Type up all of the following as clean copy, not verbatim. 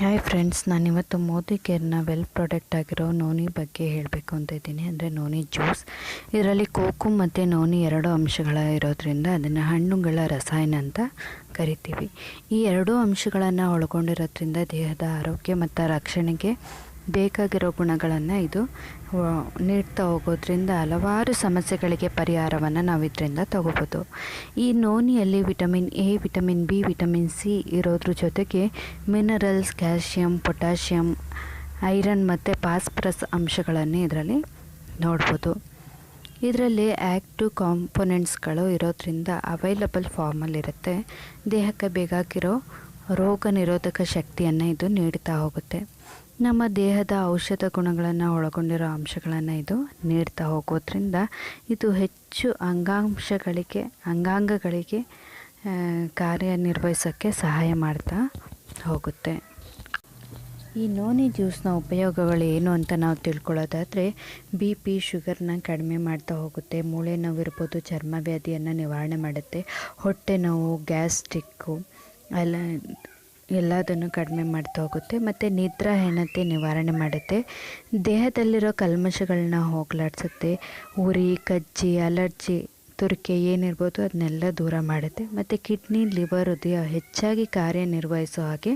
Hi friends, ನಾನಿವತ್ತು Modi ಕೇರ್ನ well product ಆಗಿರೋ noni ಬಗ್ಗೆ ಹೇಳಬೇಕು ಅಂತ ಇದ್ದೀನಿ. ಅಂದರೆ ನೋನಿ ಜ್ಯೂಸ್. ಇದರಲ್ಲಿ ಕೋಕು ಮತ್ತು ನೋನಿ ಎರಡು ಅಂಶಗಳ ಇರೋದ್ರಿಂದ ಅದನ್ನು ಹಣ್ಣುಗಳ ರಸಾಯನ ಅಂತ ಕರಿತೀವಿ. ಈ ಎರಡೂ ಅಂಶಗಳನ್ನು ಒಳಗೊಂಡಿರೋದ್ರಿಂದ ದೇಹದ ಆರೋಗ್ಯ ಮತ್ತು ರಕ್ಷಣೆಗೆ ಬೇಕಾಗಿರೋ ಗುಣಗಳನ್ನು ಇದು ನೀಡ್ತಾ ಹೋಗೋದ್ರಿಂದ ಹಲವಾರು ಸಮಸ್ಯೆಗಳಿಗೆ ಪರಿಹಾರವನ್ನು ನಾವು ಇದರಿಂದ ತಗೋಬೋದು. ಈ ನೋನಿಯಲ್ಲಿ vitamin A, vitamin B, vitamin C ಇರೋದ್ರ ಜೊತೆಗೆ ಮಿನರಲ್ಸ್, ಕ್ಯಾಲ್ಶಿಯಂ, ಪೊಟ್ಯಾಷಿಯಂ, ಐರನ್ ಮತ್ತು ಫಾಸ್ಫರಸ್ ಅಂಶಗಳನ್ನು ಇದರಲ್ಲಿ ನೋಡ್ಬೋದು. ಇದರಲ್ಲಿ ಆ್ಯಕ್ಟಿವ್ ಕಾಂಪೊನೆಂಟ್ಸ್ಗಳು ಇರೋದ್ರಿಂದ ಅವೈಲಬಲ್ ಫಾರ್ಮಲ್ಲಿರುತ್ತೆ. ದೇಹಕ್ಕೆ ಬೇಕಾಗಿರೋ ರೋಗ ನಿರೋಧಕ ಶಕ್ತಿಯನ್ನು ಇದು ನೀಡ್ತಾ ಹೋಗುತ್ತೆ. ನಮ್ಮ ದೇಹದ ಔಷಧ ಗುಣಗಳನ್ನು ಒಳಗೊಂಡಿರೋ ಅಂಶಗಳನ್ನು ಇದು ನೀಡ್ತಾ ಹೋಗೋದ್ರಿಂದ ಇದು ಹೆಚ್ಚು ಅಂಗಾಂಗಗಳಿಗೆ ಕಾರ್ಯನಿರ್ವಹಿಸೋಕ್ಕೆ ಸಹಾಯ ಮಾಡ್ತಾ ಹೋಗುತ್ತೆ. ಈ ನೋನಿ ಜ್ಯೂಸ್ನ ಉಪಯೋಗಗಳು ಏನು ಅಂತ ನಾವು ತಿಳ್ಕೊಳ್ಳೋದಾದರೆ, ಬಿ ಪಿ, ಶುಗರ್ನ ಕಡಿಮೆ ಮಾಡ್ತಾ ಹೋಗುತ್ತೆ. ಮೂಳೆ ನೋವು ಇರ್ಬೋದು, ಚರ್ಮ ವ್ಯಾಧಿಯನ್ನು ನಿವಾರಣೆ ಮಾಡುತ್ತೆ. ಹೊಟ್ಟೆ ನೋವು, ಗ್ಯಾಸ್ಟ್ರಿಕ್ಕು ಎಲ್ಲದನ್ನು ಕಡಿಮೆ ಮಾಡ್ತಾ ಹೋಗುತ್ತೆ. ಮತ್ತು ನಿದ್ರಾಹೀನತೆ ನಿವಾರಣೆ ಮಾಡುತ್ತೆ. ದೇಹದಲ್ಲಿರೋ ಕಲ್ಮಶಗಳನ್ನ ಹೋಗಲಾಡಿಸುತ್ತೆ. ಉರಿ, ಕಜ್ಜಿ, ಅಲರ್ಜಿ, ತುರಿಕೆ ಏನಿರ್ಬೋದು ಅದನ್ನೆಲ್ಲ ದೂರ ಮಾಡುತ್ತೆ. ಮತ್ತು ಕಿಡ್ನಿ, ಲಿವರ್, ಹೃದಯ ಹೆಚ್ಚಾಗಿ ಕಾರ್ಯನಿರ್ವಹಿಸೋ ಹಾಗೆ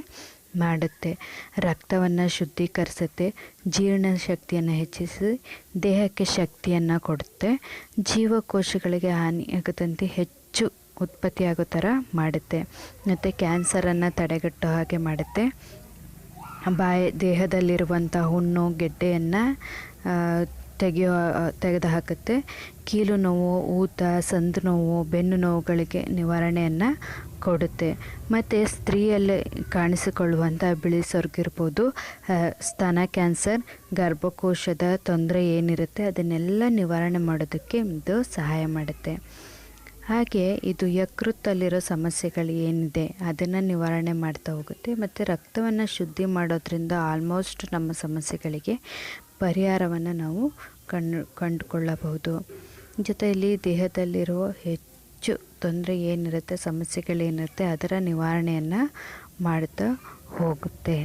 ಮಾಡುತ್ತೆ. ರಕ್ತವನ್ನು ಶುದ್ಧೀಕರಿಸುತ್ತೆ. ಜೀರ್ಣಶಕ್ತಿಯನ್ನು ಹೆಚ್ಚಿಸಿ ದೇಹಕ್ಕೆ ಶಕ್ತಿಯನ್ನು ಕೊಡುತ್ತೆ. ಜೀವಕೋಶಗಳಿಗೆ ಹಾನಿಯಾಗದಂತೆ ಹೆಚ್ಚು ಉತ್ಪತ್ತಿಯಾಗೋ ಥರ ಮಾಡುತ್ತೆ. ಮತ್ತು ಕ್ಯಾನ್ಸರನ್ನು ತಡೆಗಟ್ಟೋ ಹಾಗೆ ಮಾಡುತ್ತೆ. ದೇಹದಲ್ಲಿರುವಂಥ ಹುಣ್ಣು, ಗೆಡ್ಡೆಯನ್ನು ತೆಗೆದು ಹಾಕುತ್ತೆ. ಕೀಲು ನೋವು, ಊತ, ಸಂದು ನೋವು, ಬೆನ್ನು ನೋವುಗಳಿಗೆ ನಿವಾರಣೆಯನ್ನು ಕೊಡುತ್ತೆ. ಮತ್ತು ಸ್ತ್ರೀಯಲ್ಲಿ ಕಾಣಿಸಿಕೊಳ್ಳುವಂಥ ಬಿಳಿ ಸೊರಗಿರ್ಬೋದು, ಸ್ತನ ಕ್ಯಾನ್ಸರ್, ಗರ್ಭಕೋಶದ ತೊಂದರೆ ಏನಿರುತ್ತೆ ಅದನ್ನೆಲ್ಲ ನಿವಾರಣೆ ಮಾಡೋದಕ್ಕೆ ಇದು ಸಹಾಯ ಮಾಡುತ್ತೆ. ಹಾಗೆ ಇದು ಯಕೃತ್ತಲ್ಲಿರೋ ಸಮಸ್ಯೆಗಳು ಏನಿದೆ ಅದನ್ನು ನಿವಾರಣೆ ಮಾಡ್ತಾ ಹೋಗುತ್ತೆ. ಮತ್ತು ರಕ್ತವನ್ನು ಶುದ್ಧಿ ಮಾಡೋದ್ರಿಂದ ಆಲ್ಮೋಸ್ಟ್ ನಮ್ಮ ಸಮಸ್ಯೆಗಳಿಗೆ ಪರಿಹಾರವನ್ನು ನಾವು ಕಂಡುಕೊಳ್ಳಬಹುದು. ಜೊತೆಯಲ್ಲಿ ದೇಹದಲ್ಲಿರುವ ಹೆಚ್ಚು ತೊಂದರೆ ಏನಿರುತ್ತೆ, ಸಮಸ್ಯೆಗಳೇನಿರುತ್ತೆ ಅದರ ನಿವಾರಣೆಯನ್ನು ಮಾಡ್ತಾ ಹೋಗುತ್ತೆ.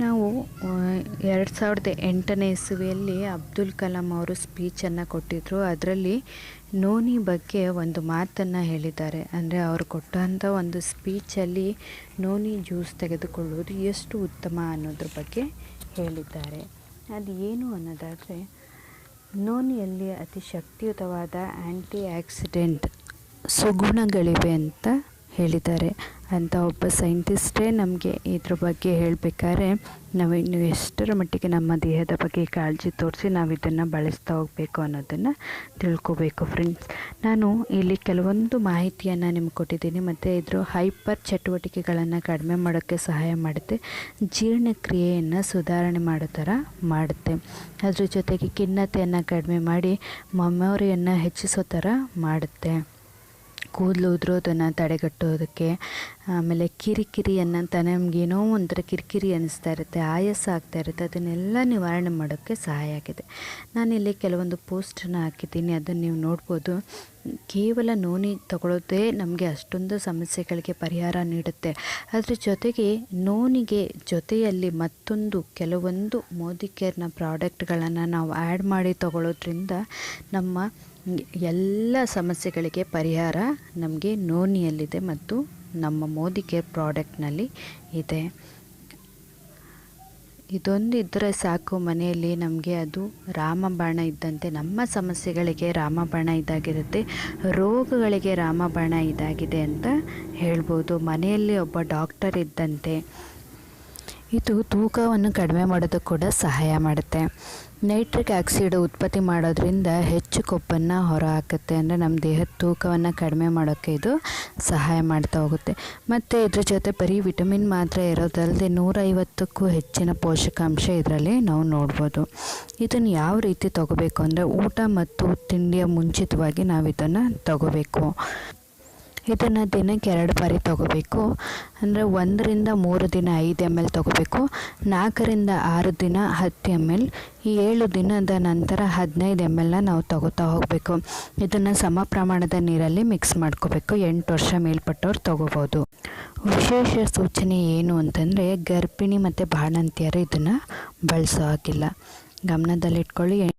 ನಾವು 2008ನೇ ಇಸವಿಯಲ್ಲಿ ಅಬ್ದುಲ್ ಕಲಾಂ ಅವರು ಸ್ಪೀಚನ್ನು ಕೊಟ್ಟಿದ್ದರು. ಅದರಲ್ಲಿ ನೋನಿ ಬಗ್ಗೆ ಒಂದು ಮಾತನ್ನು ಹೇಳಿದ್ದಾರೆ. ಅಂದರೆ ಅವರು ಕೊಟ್ಟಂಥ ಒಂದು ಸ್ಪೀಚಲ್ಲಿ ನೋನಿ ಜ್ಯೂಸ್ ತೆಗೆದುಕೊಳ್ಳುವುದು ಎಷ್ಟು ಉತ್ತಮ ಅನ್ನೋದ್ರ ಬಗ್ಗೆ ಹೇಳಿದ್ದಾರೆ. ಅದು ಏನು ಅನ್ನೋದಾದರೆ, ನೋನಿಯಲ್ಲಿ ಅತಿ ಶಕ್ತಿಯುತವಾದ ಆ್ಯಂಟಿ ಆಕ್ಸಿಡೆಂಟ್ ಸುಗುಣಗಳಿವೆ ಅಂತ ಹೇಳಿದ್ದಾರೆ. ಅಂತ ಒಬ್ಬ ಸೈಂಟಿಸ್ಟೇ ನಮಗೆ ಇದ್ರ ಬಗ್ಗೆ ಹೇಳಬೇಕಾದ್ರೆ ನಾವು ಇನ್ನು ಎಷ್ಟರ ಮಟ್ಟಿಗೆ ನಮ್ಮ ದೇಹದ ಬಗ್ಗೆ ಕಾಳಜಿ ತೋರಿಸಿ ನಾವು ಇದನ್ನು ಬಳಸ್ತಾ ಹೋಗಬೇಕು ಅನ್ನೋದನ್ನು ತಿಳ್ಕೋಬೇಕು. ಫ್ರೆಂಡ್ಸ್, ನಾನು ಇಲ್ಲಿ ಕೆಲವೊಂದು ಮಾಹಿತಿಯನ್ನು ನಿಮ್ಗೆ ಕೊಟ್ಟಿದ್ದೀನಿ. ಮತ್ತು ಇದ್ರ ಹೈಪರ್ ಚಟುವಟಿಕೆಗಳನ್ನು ಕಡಿಮೆ ಮಾಡೋಕ್ಕೆ ಸಹಾಯ ಮಾಡುತ್ತೆ. ಜೀರ್ಣಕ್ರಿಯೆಯನ್ನು ಸುಧಾರಣೆ ಮಾಡೋ ಥರ ಮಾಡುತ್ತೆ. ಅದ್ರ ಜೊತೆಗೆ ಖಿನ್ನತೆಯನ್ನು ಕಡಿಮೆ ಮಾಡಿ ಮೆಮೊರಿಯನ್ನು ಹೆಚ್ಚಿಸೋ ಥರ ಮಾಡುತ್ತೆ. ಕೂದಲು ಉದುರೋದನ್ನು ತಡೆಗಟ್ಟೋದಕ್ಕೆ, ಆಮೇಲೆ ಕಿರಿಕಿರಿಯನ್ನು ನಮಗೇನೋ ಒಂಥರ ಕಿರಿಕಿರಿ ಅನ್ನಿಸ್ತಾ ಇರುತ್ತೆ, ಆಯಾಸ ಆಗ್ತಾ ಇರುತ್ತೆ, ಅದನ್ನೆಲ್ಲ ನಿವಾರಣೆ ಮಾಡೋಕ್ಕೆ ಸಹಾಯ ಆಗಿದೆ. ನಾನಿಲ್ಲಿ ಕೆಲವೊಂದು ಪೋಸ್ಟನ್ನು ಹಾಕಿದ್ದೀನಿ, ಅದನ್ನು ನೀವು ನೋಡ್ಬೋದು. ಕೇವಲ ನೋನಿ ತಗೊಳ್ಳೋದೇ ನಮಗೆ ಅಷ್ಟೊಂದು ಸಮಸ್ಯೆಗಳಿಗೆ ಪರಿಹಾರ ನೀಡುತ್ತೆ. ಅದ್ರ ಜೊತೆಗೆ ನೋನಿಗೆ ಜೊತೆಯಲ್ಲಿ ಮತ್ತೊಂದು ಕೆಲವೊಂದು ಮೋದಿ ಕೇರ್ನ ಪ್ರಾಡಕ್ಟ್ಗಳನ್ನು ನಾವು ಆ್ಯಡ್ ಮಾಡಿ ತಗೊಳ್ಳೋದ್ರಿಂದ ನಮ್ಮ ಎಲ್ಲ ಸಮಸ್ಯೆಗಳಿಗೆ ಪರಿಹಾರ ನಮಗೆ ನೋನಿಯಲ್ಲಿದೆ ಮತ್ತು ನಮ್ಮ ಮೋದಿ ಕೇರ್ ಪ್ರಾಡಕ್ಟ್ನಲ್ಲಿ ಇದೆ. ಇದೊಂದು ಇದ್ದರೆ ಸಾಕು ಮನೆಯಲ್ಲಿ ನಮಗೆ, ಅದು ರಾಮಬಾಣ ಇದ್ದಂತೆ. ನಮ್ಮ ಸಮಸ್ಯೆಗಳಿಗೆ ರಾಮಬಾಣ ಇದಾಗಿರುತ್ತೆ, ರೋಗಗಳಿಗೆ ರಾಮಬಾಣ ಇದಾಗಿದೆ ಅಂತ ಹೇಳ್ಬೋದು. ಮನೆಯಲ್ಲಿ ಒಬ್ಬ ಡಾಕ್ಟರ್ ಇದ್ದಂತೆ. ಇದು ತೂಕವನ್ನು ಕಡಿಮೆ ಮಾಡೋದಕ್ಕೆ ಕೂಡ ಸಹಾಯ ಮಾಡುತ್ತೆ. ನೈಟ್ರಿಕ್ ಆಕ್ಸೈಡ್ ಉತ್ಪತ್ತಿ ಮಾಡೋದ್ರಿಂದ ಹೆಚ್ಚು ಕೊಬ್ಬನ್ನು ಹೊರಹಾಕುತ್ತೆ. ಅಂದರೆ ನಮ್ಮ ದೇಹದ ತೂಕವನ್ನು ಕಡಿಮೆ ಮಾಡೋಕ್ಕೆ ಇದು ಸಹಾಯ ಮಾಡ್ತಾ ಹೋಗುತ್ತೆ. ಮತ್ತು ಇದ್ರ ಜೊತೆ ಬರೀ ವಿಟಮಿನ್ ಮಾತ್ರ ಇರೋದಲ್ಲದೆ 150ಕ್ಕೂ ಹೆಚ್ಚಿನ ಪೋಷಕಾಂಶ ಇದರಲ್ಲಿ ನಾವು ನೋಡ್ಬೋದು. ಇದನ್ನು ಯಾವ ರೀತಿ ತಗೋಬೇಕು ಅಂದರೆ, ಊಟ ಮತ್ತು ತಿಂಡಿಯ ಮುಂಚಿತವಾಗಿ ನಾವು ಇದನ್ನು ತಗೋಬೇಕು. ಇದನ್ನು ದಿನಕ್ಕೆ 2 ಬಾರಿ ತಗೋಬೇಕು. ಅಂದರೆ 1 ರಿಂದ 3 ದಿನ 5 ml ತಗೋಬೇಕು. 4 ರಿಂದ 6 ದಿನ 10 ml. ಈ 7 ದಿನದ ನಂತರ 15 ml ನಾವು ತಗೋತಾ ಹೋಗಬೇಕು. ಇದನ್ನು ಸಮ ಪ್ರಮಾಣದ ನೀರಲ್ಲಿ ಮಿಕ್ಸ್ ಮಾಡ್ಕೋಬೇಕು. 8 ವರ್ಷ ಮೇಲ್ಪಟ್ಟವ್ರು ತಗೋಬೋದು. ವಿಶೇಷ ಸೂಚನೆ ಏನು ಅಂತಂದರೆ ಗರ್ಭಿಣಿ ಮತ್ತು ಬಾಣಂತಿಯರು ಇದನ್ನು ಬಳಸೋ ಹಾಗಿಲ್ಲ. ಗಮನದಲ್ಲಿಟ್ಕೊಳ್ಳಿ.